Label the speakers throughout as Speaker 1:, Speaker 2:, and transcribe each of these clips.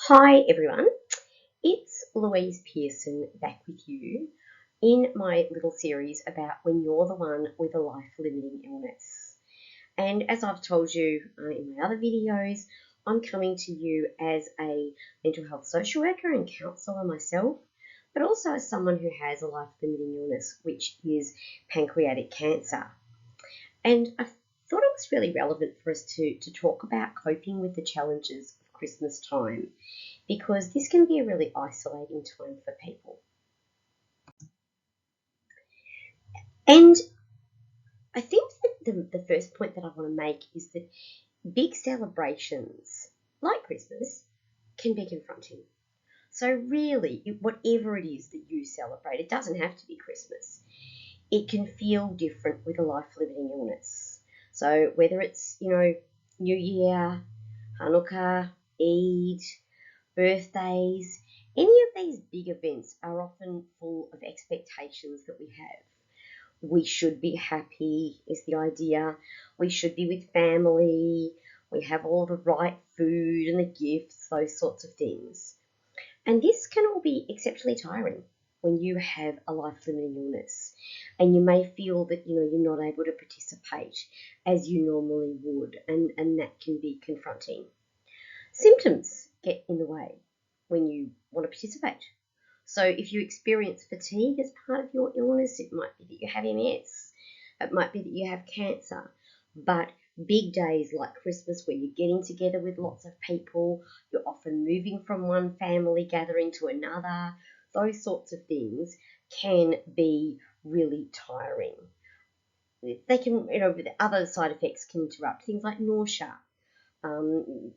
Speaker 1: Hi everyone, it's Louise Pearson back with you in my little series about when you're the one with a life-limiting illness. And as I've told you in my other videos, I'm coming to you as a mental health social worker and counsellor myself, but also as someone who has a life-limiting illness, which is pancreatic cancer. And I thought it was really relevant for us to talk about coping with the challenges of Christmas time, because this can be a really isolating time for people. And I think that the first point that I want to make is that big celebrations like Christmas can be confronting. So really, whatever it is that you celebrate, it doesn't have to be Christmas. It can feel different with a life-limiting illness. So whether it's, New Year, Hanukkah, Eid, birthdays, any of these big events are often full of expectations that we have. We should be happy, is the idea. We should be with family. We have all the right food and the gifts, those sorts of things. And this can all be exceptionally tiring when you have a life-limiting illness, and you may feel that you're not able to participate as you normally would, and that can be confronting. Symptoms get in the way when you want to participate. So if you experience fatigue as part of your illness, it might be that you have MS, it might be that you have cancer, but big days like Christmas where you're getting together with lots of people, you're often moving from one family gathering to another, those sorts of things can be really tiring. They can, the other side effects can interrupt things like nausea,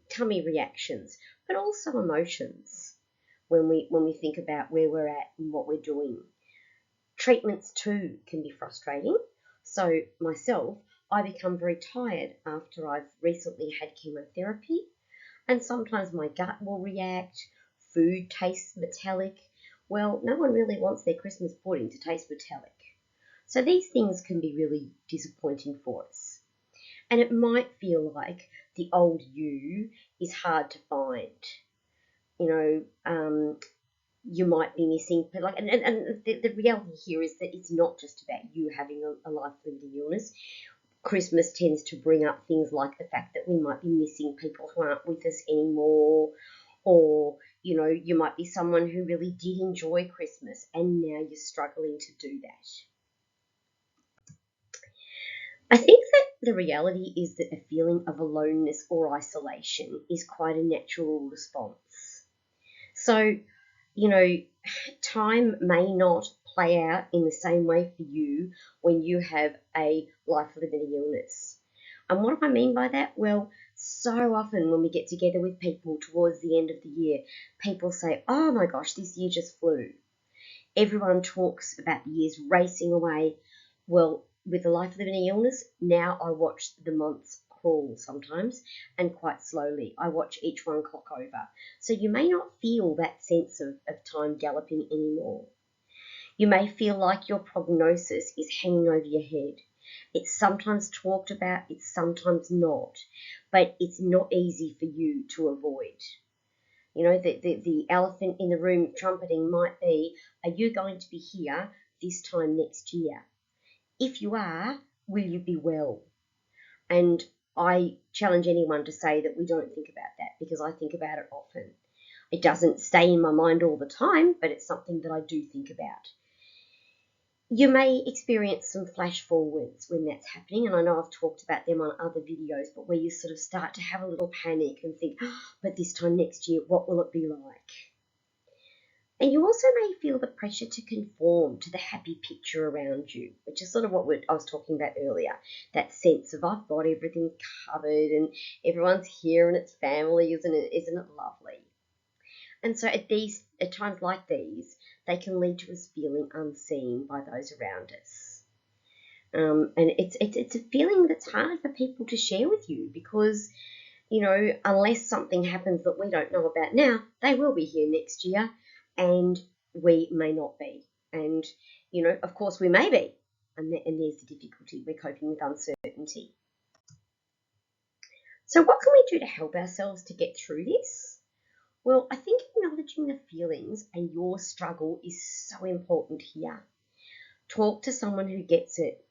Speaker 1: tummy reactions, but also emotions when we think about where we're at and what we're doing. Treatments too can be frustrating. So myself, I become very tired after I've recently had chemotherapy, and sometimes my gut will react, food tastes metallic. Well, no one really wants their Christmas pudding to taste metallic. So these things can be really disappointing for us. And it might feel like the old you is hard to find. You might be missing, but the reality here is that it's not just about you having a life-limiting illness. Christmas tends to bring up things like the fact that we might be missing people who aren't with us anymore, or you might be someone who really did enjoy Christmas and now you're struggling to do that. I think that the reality is that a feeling of aloneness or isolation is quite a natural response. So, time may not play out in the same way for you when you have a life-limiting illness. And what do I mean by that? Well, so often when we get together with people towards the end of the year, people say, oh my gosh, this year just flew. Everyone talks about the years racing away. Well, with a life-limiting illness, now I watch the months crawl sometimes, and quite slowly. I watch each one clock over. So you may not feel that sense of time galloping anymore. You may feel like your prognosis is hanging over your head. It's sometimes talked about, it's sometimes not, but it's not easy for you to avoid. The elephant in the room trumpeting might be, are you going to be here this time next year? If you are, will you be well? And I challenge anyone to say that we don't think about that, because I think about it often. It doesn't stay in my mind all the time, but it's something that I do think about. You may experience some flash forwards when that's happening, and I know I've talked about them on other videos, but where you sort of start to have a little panic and think, oh, but this time next year, what will it be like? And you also may feel the pressure to conform to the happy picture around you, which is sort of what I was talking about earlier. That sense of I've got everything covered and everyone's here and it's family, isn't it lovely? And so at times like these, they can lead to us feeling unseen by those around us. And it's a feeling that's hard for people to share with you because, unless something happens that we don't know about now, they will be here next year. And we may not be. And, of course we may be. And there's the difficulty. We're coping with uncertainty. So what can we do to help ourselves to get through this? Well, I think acknowledging the feelings and your struggle is so important here. Talk to someone who gets it.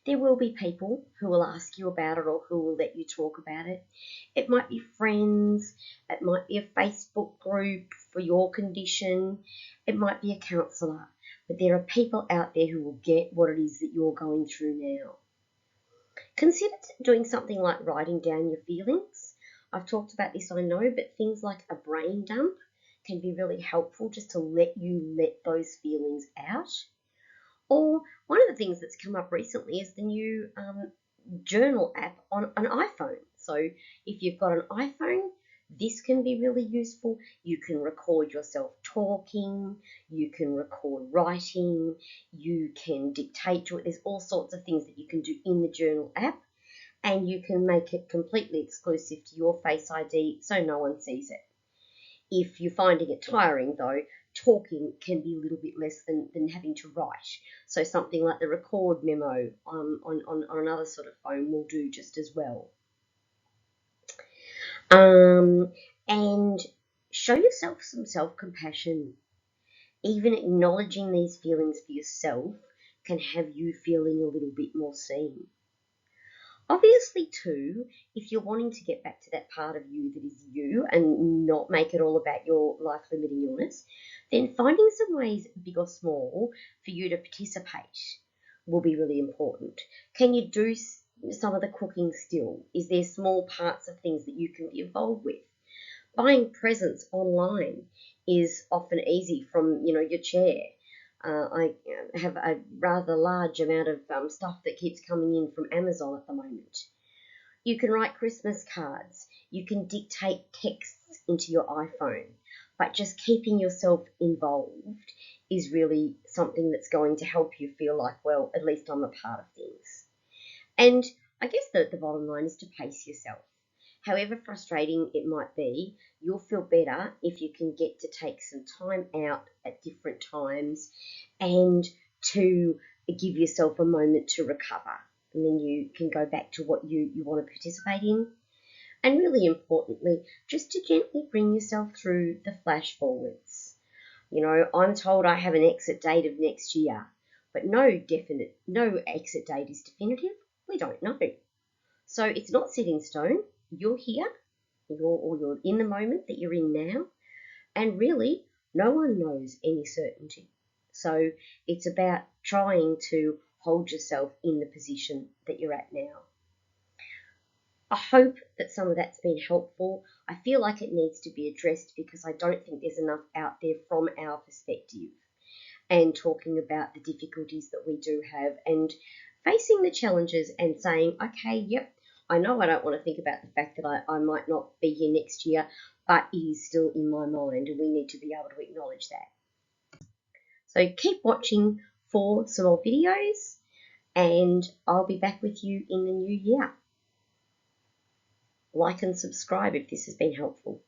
Speaker 1: There will be people who will ask you about it or who will let you talk about it. It might be friends, it might be a Facebook group for your condition, it might be a counsellor, but there are people out there who will get what it is that you're going through now. Consider doing something like writing down your feelings. I've talked about this, I know, but things like a brain dump can be really helpful just to let you let those feelings out. Or one of the things that's come up recently is the new journal app on an iPhone. So if you've got an iPhone, this can be really useful. You can record yourself talking, you can record writing, you can dictate to it. There's all sorts of things that you can do in the journal app, and you can make it completely exclusive to your Face ID so no one sees it. If you're finding it tiring though, talking can be a little bit less than having to write. So something like the record memo on another sort of phone will do just as well. And show yourself some self-compassion. Even acknowledging these feelings for yourself can have you feeling a little bit more seen. Obviously, too, if you're wanting to get back to that part of you that is you and not make it all about your life-limiting illness, then finding some ways, big or small, for you to participate will be really important. Can you do some of the cooking still? Is there small parts of things that you can be involved with? Buying presents online is often easy from, your chair. I have a rather large amount of stuff that keeps coming in from Amazon at the moment. You can write Christmas cards. You can dictate texts into your iPhone. But just keeping yourself involved is really something that's going to help you feel like, well, at least I'm a part of things. And I guess the bottom line is to pace yourself. However frustrating it might be, you'll feel better if you can get to take some time out at different times and to give yourself a moment to recover. And then you can go back to what you want to participate in. And really importantly, just to gently bring yourself through the flash forwards. I'm told I have an exit date of next year, but no exit date is definitive. We don't know. So it's not set in stone. You're here, you're in the moment that you're in now, and really no one knows any certainty. So it's about trying to hold yourself in the position that you're at now. I hope that some of that's been helpful. I feel like it needs to be addressed because I don't think there's enough out there from our perspective and talking about the difficulties that we do have and facing the challenges and saying, okay, yep, I know I don't want to think about the fact that I might not be here next year, but it is still in my mind and we need to be able to acknowledge that. So keep watching for some more videos and I'll be back with you in the new year. Like and subscribe if this has been helpful.